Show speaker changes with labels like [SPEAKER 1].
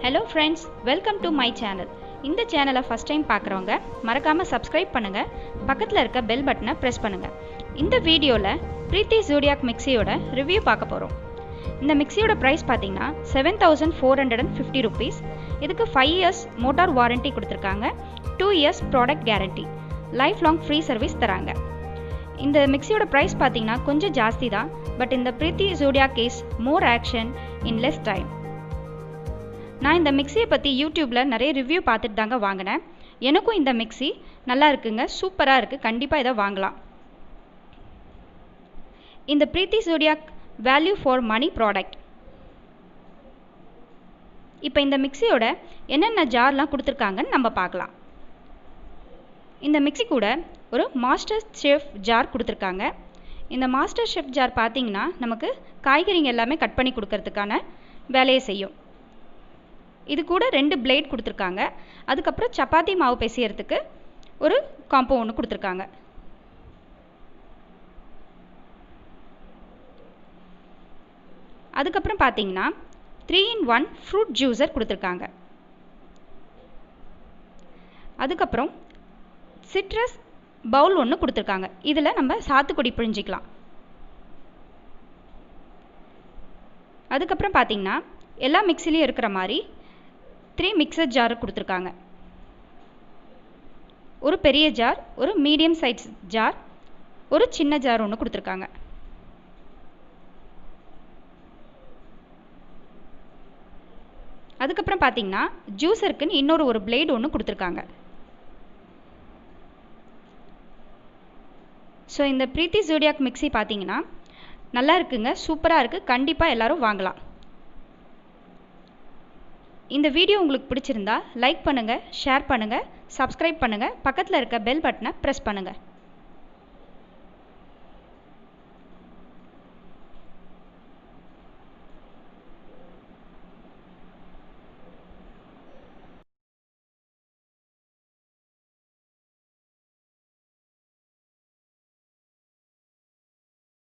[SPEAKER 1] Hello friends, welcome to my channel. இந்த சேனலை first time பார்க்குறவங்க மறக்காம சப்ஸ்கிரைப் பண்ணுங்க, பக்கத்தில் இருக்க பெல் பட்டனை ப்ரெஸ் பண்ணுங்க. இந்த வீடியோவில் Preethi Zodiac மிக்ஸியோட ரிவ்யூ பார்க்க போகிறோம். இந்த மிக்ஸியோட ப்ரைஸ் பார்த்தீங்கன்னா 7450 rupees. இதுக்கு 5 years மோட்டார் வாரண்டி கொடுத்துருக்காங்க, 2 years product guarantee, life long free service தராங்க. இந்த மிக்ஸியோட ப்ரைஸ் பார்த்தீங்கன்னா கொஞ்சம் ஜாஸ்தி தான், பட் இந்த Preethi Zodiac is more action in less time. நான் இந்த மிக்ஸியை பற்றி யூடியூப்பில் நிறைய ரிவ்யூ பார்த்துட்டு தாங்க வாங்கினேன். எனக்கும் இந்த மிக்ஸி நல்லா இருக்குங்க, சூப்பராக இருக்குது, கண்டிப்பாக இதை வாங்கலாம். இந்த Preethi Zodiac value for money product. இப்போ இந்த மிக்ஸியோட என்னென்ன ஜார்லாம் கொடுத்துருக்காங்கன்னு நம்ம பார்க்கலாம். இந்த மிக்ஸி கூட ஒரு மாஸ்டர் ஷெஃப் ஜார் கொடுத்துருக்காங்க. இந்த மாஸ்டர் ஷெஃப் ஜார் பார்த்தீங்கன்னா நமக்கு காய்கறிங்க எல்லாமே கட் பண்ணி கொடுக்கறதுக்கான வேலையை செய்யும். இது கூட 2 பிளேட் கொடுத்துருக்காங்க. அதுக்கப்புறம் சப்பாத்தி மாவு பிசையறதுக்கு ஒரு காம்போ ஒன்று கொடுத்துருக்காங்க. அதுக்கப்புறம் பார்த்தீங்கன்னா 3-in-1 ஃப்ரூட் ஜூஸர் கொடுத்துருக்காங்க. அதுக்கப்புறம் சிட்ரஸ் பவுல் ஒன்று கொடுத்துருக்காங்க. இதில் நம்ம சாத்துக்குடி பிழிஞ்சிக்கலாம். அதுக்கப்புறம் பார்த்தீங்கன்னா எல்லா மிக்ஸிலையும் இருக்கிற மாதிரி 3 மிக்சர் ஜார் கொடுத்துருக்காங்க. ஒரு பெரிய ஜார், ஒரு மீடியம் சைஸ் ஜார், ஒரு சின்ன ஜார் ஒன்று கொடுத்துருக்காங்க. அதுக்கப்புறம் பார்த்தீங்கன்னா ஜூஸருக்குன்னு இன்னொரு ஒரு பிளேட் ஒன்று கொடுத்துருக்காங்க. ஸோ இந்த Preethi Zodiac மிக்ஸி பார்த்தீங்கன்னா நல்லா இருக்குங்க, சூப்பராக இருக்குது, கண்டிப்பாக எல்லாரும் வாங்கலாம். இந்த வீடியோ உங்களுக்கு பிடிச்சிருந்தா லைக் பண்ணுங்கள், ஷேர் பண்ணுங்கள், சப்ஸ்கிரைப் பண்ணுங்கள், பக்கத்தில் இருக்க பெல் பட்டனை ப்ரெஸ் பண்ணுங்கள்.